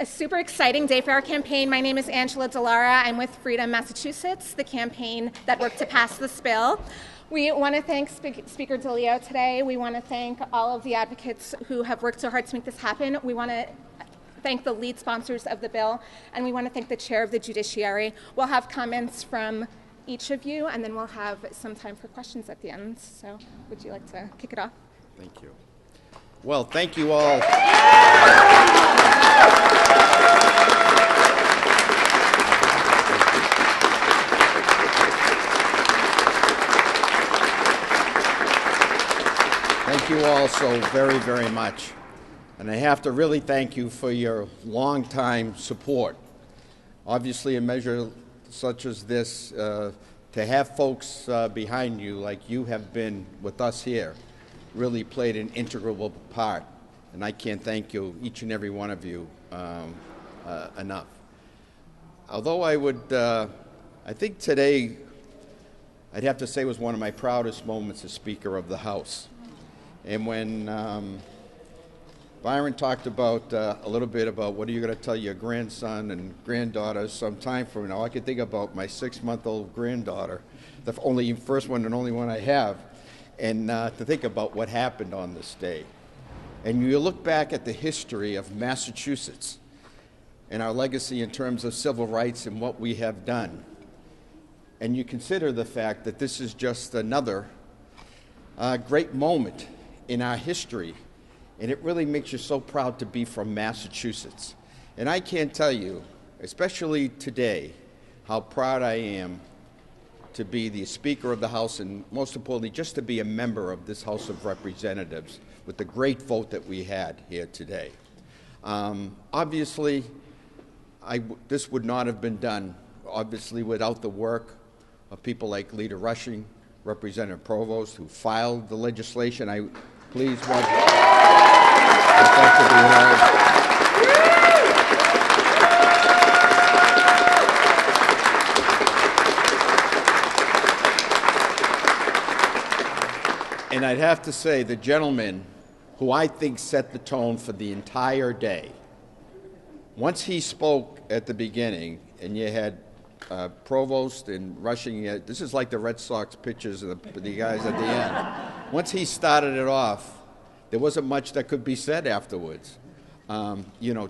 a super exciting day for our campaign. My name is Angela Delara. I'm with Freedom, Massachusetts, the campaign that worked to pass this bill. We want to thank Speaker DeLeo today. We want to thank all of the advocates who have worked so hard to make this happen. We want to thank the lead sponsors of the bill, and we want to thank the chair of the Judiciary. We'll have comments from each of you, and then we'll have some time for questions at the end. So would you like to kick it off? Thank you. Well, thank you all. Thank you all so very, very much. And I have to really thank you for your long-time support. Obviously, a measure such as this, to have folks behind you like you have been with us here, really played an integral part. And I can't thank you, each and every one of you, enough. Although I think today, I'd have to say was one of my proudest moments as Speaker of the House. And when Byron talked about a little bit about what are you going to tell your grandson and granddaughter some time from now, I could think about my 6-month-old granddaughter, the first one and only one I have, and to think about what happened on this day. And you look back at the history of Massachusetts and our legacy in terms of civil rights and what we have done, and you consider the fact that this is just another great moment in our history, and it really makes you so proud to be from Massachusetts. And I can't tell you, especially today, how proud I am to be the Speaker of the House and, most importantly, just to be a member of this House of Representatives with the great vote that we had here today. Obviously, this would not have been done, obviously, without the work of people like Leader Rushing, Representative Provost, who filed the legislation. Please welcome. And I'd have to say the gentleman who I think set the tone for the entire day, once he spoke at the beginning, and you had Provost and Rushing, this is like the Red Sox pitchers and the guys at the end. Once he started it off, there wasn't much that could be said afterwards.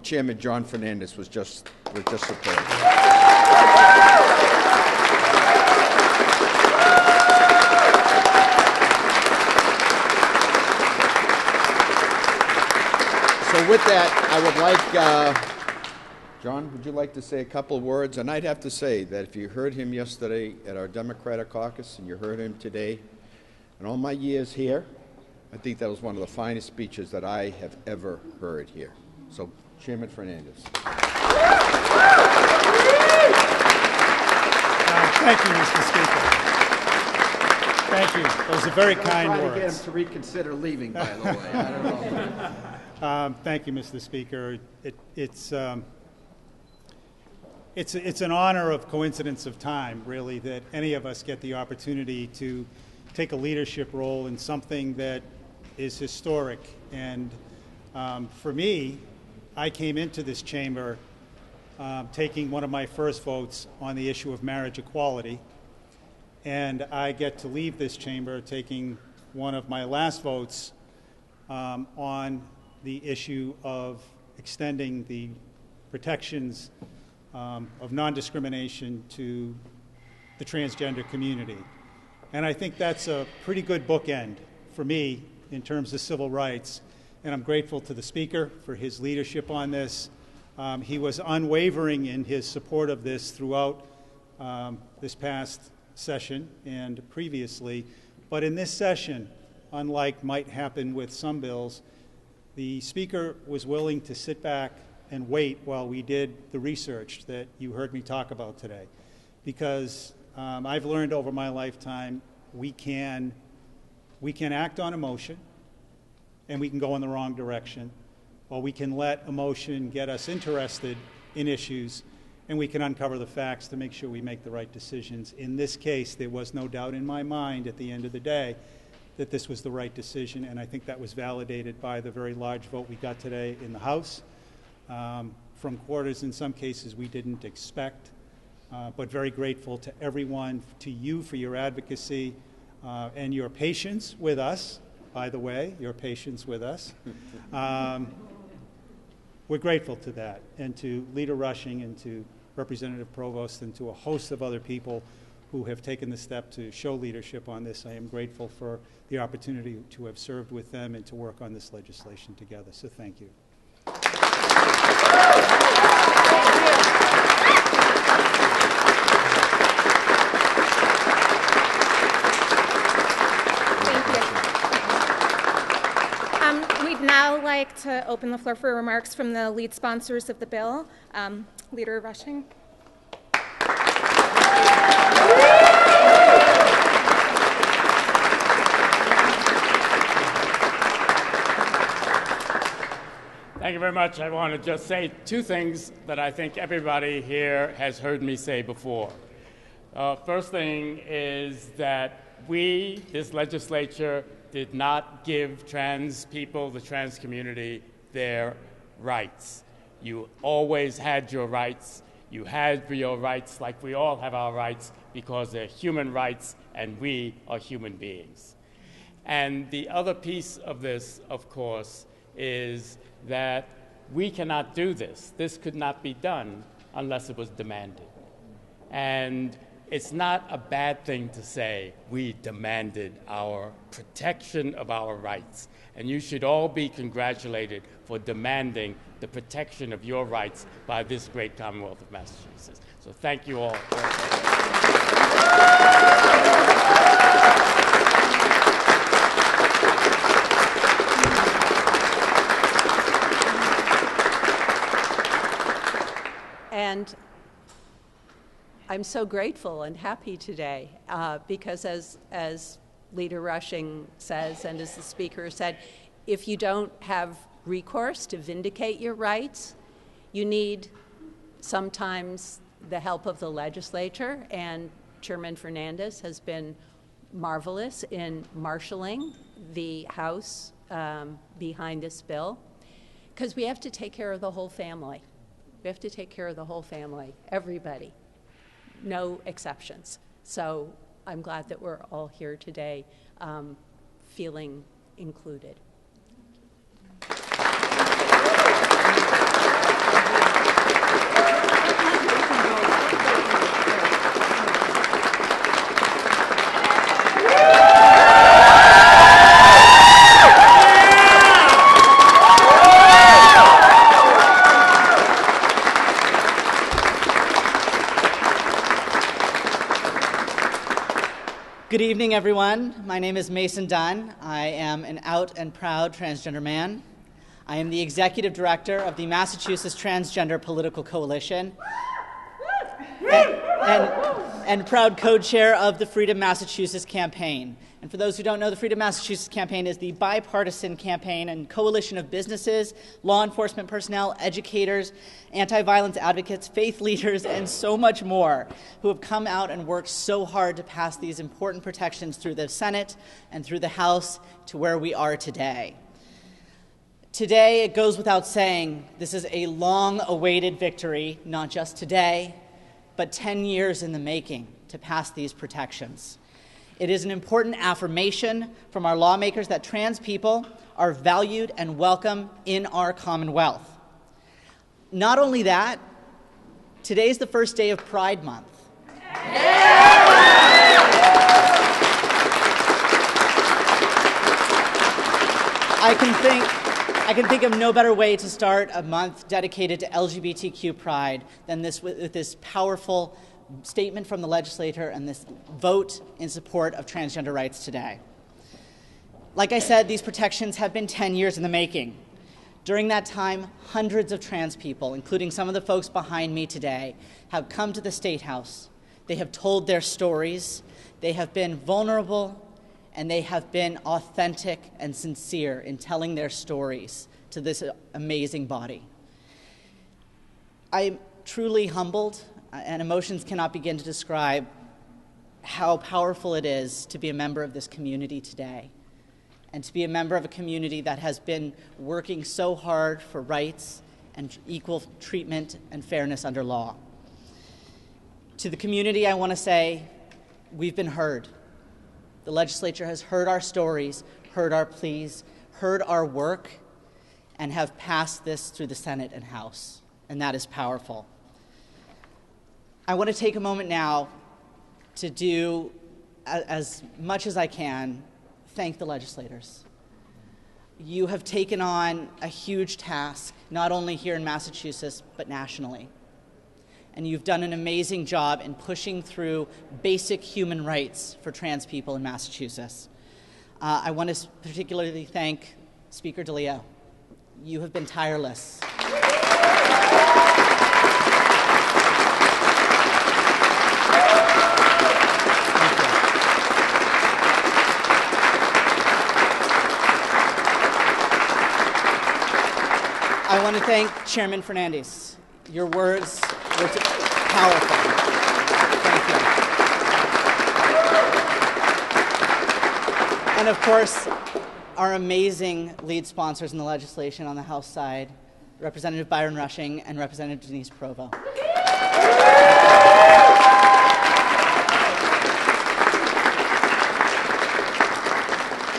Chairman John Fernandez was just superb. So with that, I would like John, would you like to say a couple of words? And I'd have to say that if you heard him yesterday at our Democratic caucus and you heard him today, in all my years here, I think that was one of the finest speeches that I have ever heard here. So, Chairman Fernandez. Thank you, Mr. Speaker. Thank you. Those are very kind words. I'm trying to get him to reconsider leaving, by the way. I don't know. Thank you, Mr. Speaker. It's an honor of coincidence of time, really, that any of us get the opportunity to take a leadership role in something that is historic. And for me, I came into this chamber taking one of my first votes on the issue of marriage equality. And I get to leave this chamber taking one of my last votes on the issue of extending the protections of non-discrimination to the transgender community. And I think that's a pretty good bookend for me in terms of civil rights. And I'm grateful to the Speaker for his leadership on this. He was unwavering in his support of this throughout this past session and previously. But in this session, unlike might happen with some bills, the Speaker was willing to sit back and wait while we did the research that you heard me talk about today. Because I've learned over my lifetime we can act on emotion and we can go in the wrong direction, or we can let emotion get us interested in issues and we can uncover the facts to make sure we make the right decisions. In this case, there was no doubt in my mind at the end of the day that this was the right decision, and I think that was validated by the very large vote we got today in the House. from quarters in some cases we didn't expect, but very grateful to everyone, to you for your advocacy and your patience with us, by the way, your patience with us. We're grateful to that, and to Leader Rushing and to Representative Provost and to a host of other people who have taken the step to show leadership on this. I am grateful for the opportunity to have served with them and to work on this legislation together. So thank you. We'd now like to open the floor for remarks from the lead sponsors of the bill. Leader Rushing. Thank you very much. I want to just say two things that I think everybody here has heard me say before. First thing is that we, this legislature, did not give trans people, the trans community, their rights. You always had your rights. You had your rights like we all have our rights because they're human rights and we are human beings. And the other piece of this, of course, is that we cannot do this. This could not be done unless it was demanded. And it's not a bad thing to say we demanded our protection of our rights. And you should all be congratulated for demanding the protection of your rights by this great Commonwealth of Massachusetts. So thank you all. And I'm so grateful and happy today because as Leader Rushing says, and as the speaker said, if you don't have recourse to vindicate your rights, you need sometimes the help of the legislature, and Chairman Fernandez has been marvelous in marshaling the House behind this bill, because we have to take care of the whole family. We have to take care of the whole family, everybody. No exceptions. So I'm glad that we're all here today feeling included. Good evening, everyone. My name is Mason Dunn. I am an out and proud transgender man. I am the executive director of the Massachusetts Transgender Political Coalition and proud co-chair of the Freedom Massachusetts campaign. And for those who don't know, the Freedom Massachusetts campaign is the bipartisan campaign and coalition of businesses, law enforcement personnel, educators, anti-violence advocates, faith leaders, and so much more who have come out and worked so hard to pass these important protections through the Senate and through the House to where we are today. Today, it goes without saying, this is a long-awaited victory, not just today, but 10 years in the making to pass these protections. It is an important affirmation from our lawmakers that trans people are valued and welcome in our Commonwealth. Not only that, today's the first day of Pride Month. I can think of no better way to start a month dedicated to LGBTQ pride than this, with this powerful statement from the legislator and this vote in support of transgender rights today. Like I said, these protections have been 10 years in the making. During that time, hundreds of trans people, including some of the folks behind me today, have come to the State House. They have told their stories, they have been vulnerable, and they have been authentic and sincere in telling their stories to this amazing body. I'm truly humbled, and emotions cannot begin to describe how powerful it is to be a member of this community today, and to be a member of a community that has been working so hard for rights and equal treatment and fairness under law. To the community, I want to say we've been heard. The legislature has heard our stories, heard our pleas, heard our work, and have passed this through the Senate and House, and that is powerful. I want to take a moment now to do, as much as I can, thank the legislators. You have taken on a huge task, not only here in Massachusetts, but nationally. And you've done an amazing job in pushing through basic human rights for trans people in Massachusetts. I want to particularly thank Speaker DeLeo. You have been tireless. I want to thank Chairman Fernandez. Your words were powerful. Thank you. And of course, our amazing lead sponsors in the legislation on the House side, Representative Byron Rushing and Representative Denise Provo.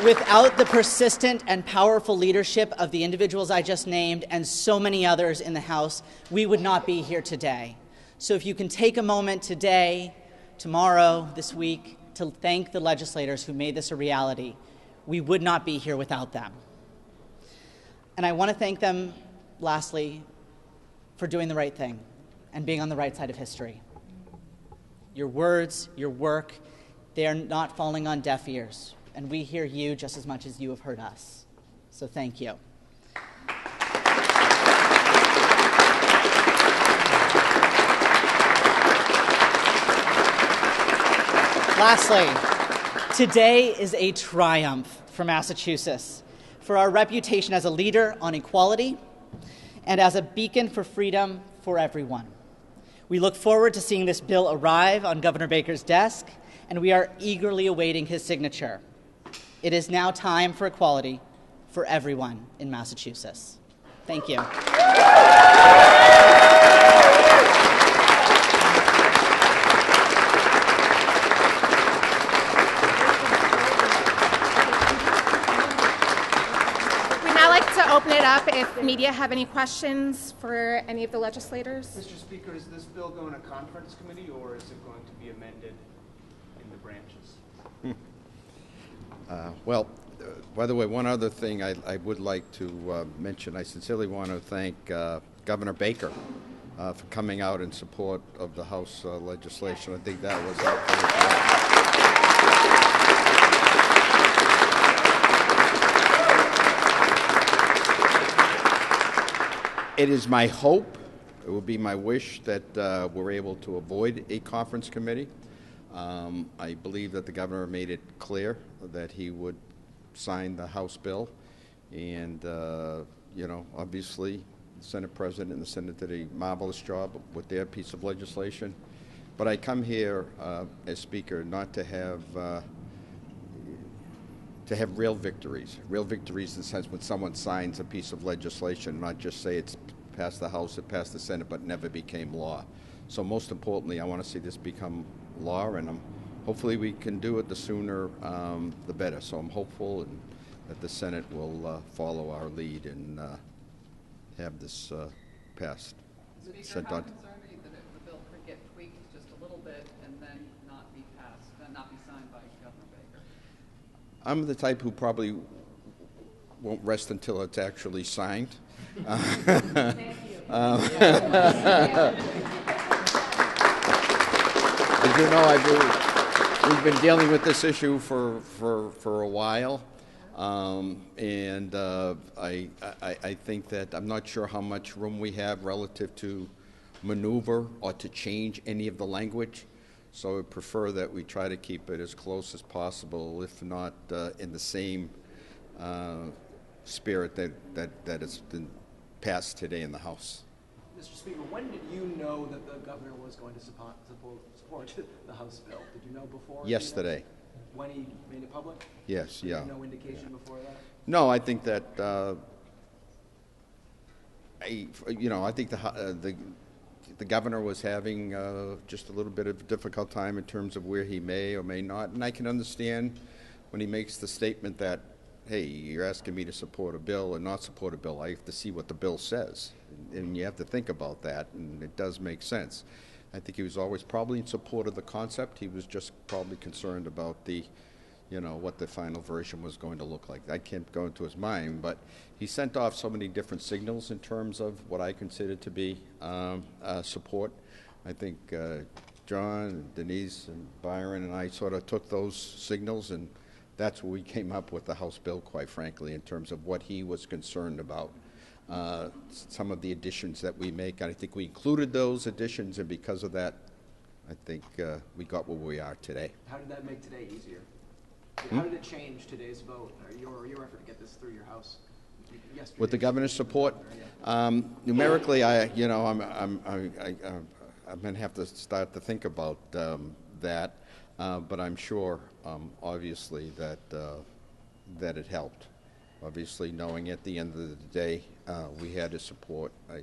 Without the persistent and powerful leadership of the individuals I just named and so many others in the House, we would not be here today. So if you can take a moment today, tomorrow, this week, to thank the legislators who made this a reality, we would not be here without them. And I want to thank them, lastly, for doing the right thing and being on the right side of history. Your words, your work, they are not falling on deaf ears. And we hear you just as much as you have heard us. So thank you. Lastly, today is a triumph for Massachusetts, for our reputation as a leader on equality and as a beacon for freedom for everyone. We look forward to seeing this bill arrive on Governor Baker's desk, and we are eagerly awaiting his signature. It is now time for equality for everyone in Massachusetts. Thank you. We'd now like to open it up if media have any questions for any of the legislators. Mr. Speaker, is this bill going to conference committee or is it going to be amended in the branches? Well, by the way, one other thing I would like to mention, I sincerely want to thank Governor Baker for coming out in support of the House legislation. I think that was It is my hope, it will be my wish that we're able to avoid a conference committee. I believe that the governor made it clear that he would sign the House bill, and you know, obviously, the Senate President and the Senate did a marvelous job with their piece of legislation. But I come here as Speaker not to have real victories in the sense when someone signs a piece of legislation, not just say it's passed the House, it passed the Senate, but never became law. So most importantly, I want to see this become law, and hopefully we can do it the sooner the better. So I'm hopeful that the Senate will follow our lead and have this passed. Speaker, how concerned are you that the bill could get tweaked just a little bit and then not be passed, not be signed by Governor Baker? I'm the type who probably won't rest until it's actually signed. Thank you. As you know, we've been dealing with this issue for a while, and I think that I'm not sure how much room we have relative to maneuver or to change any of the language. So I would prefer that we try to keep it as close as possible, if not in the same spirit that has been passed today in the House. Mr. Speaker, when did you know that the governor was going to support the House bill? Did you know before? Yesterday. When he made it public? Yes, yeah. No indication before that? No, I think that I think the governor was having just a little bit of a difficult time in terms of where he may or may not, and I can understand when he makes the statement that, hey, you're asking me to support a bill and not support a bill. I have to see what the bill says, and you have to think about that, and it does make sense. I think he was always probably in support of the concept. He was just probably concerned about what the final version was going to look like. I can't go into his mind, but he sent off so many different signals in terms of what I consider to be support. I think John, Denise, and Byron and I sort of took those signals, and that's where we came up with the House bill, quite frankly, in terms of what he was concerned about. Some of the additions that we make, and I think we included those additions, and because of that, I think we got where we are today. How did that make today easier? How did it change today's vote, or your effort to get this through your House yesterday? With the governor's support, numerically, I'm going to have to start to think about that, but I'm sure, obviously, that it helped. Obviously, knowing at the end of the day we had his support, I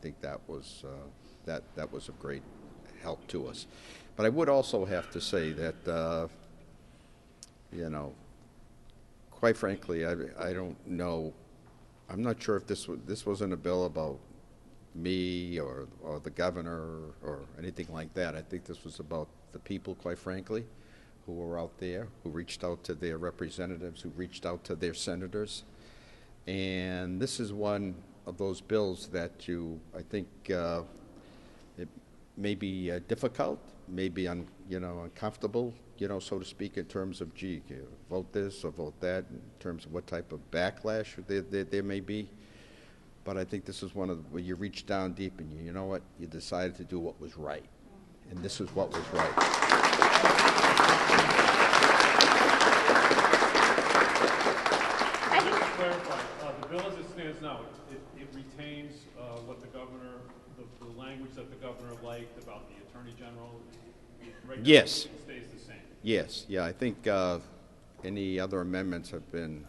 think that was a great help to us. But I would also have to say that. Quite frankly, I don't know. I'm not sure if this wasn't a bill about me or the governor or anything like that. I think this was about the people, quite frankly, who were out there, who reached out to their representatives, who reached out to their senators. And this is one of those bills that I think it may be difficult, may be uncomfortable, so to speak, in terms of, vote this or vote that, in terms of what type of backlash there may be. But I think this is one of where you reach down deep and you know what, you decided to do what was right. And this is what was right. Just to clarify, the bill as it stands now, it retains what the governor, the language that the governor liked about the attorney general. Yes. It stays the same. Yes, yeah, I think any other amendments have been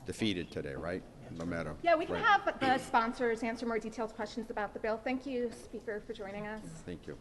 defeated today, right? No matter. Yeah, we can have the sponsors answer more detailed questions about the bill. Thank you, Speaker, for joining us. Thank you.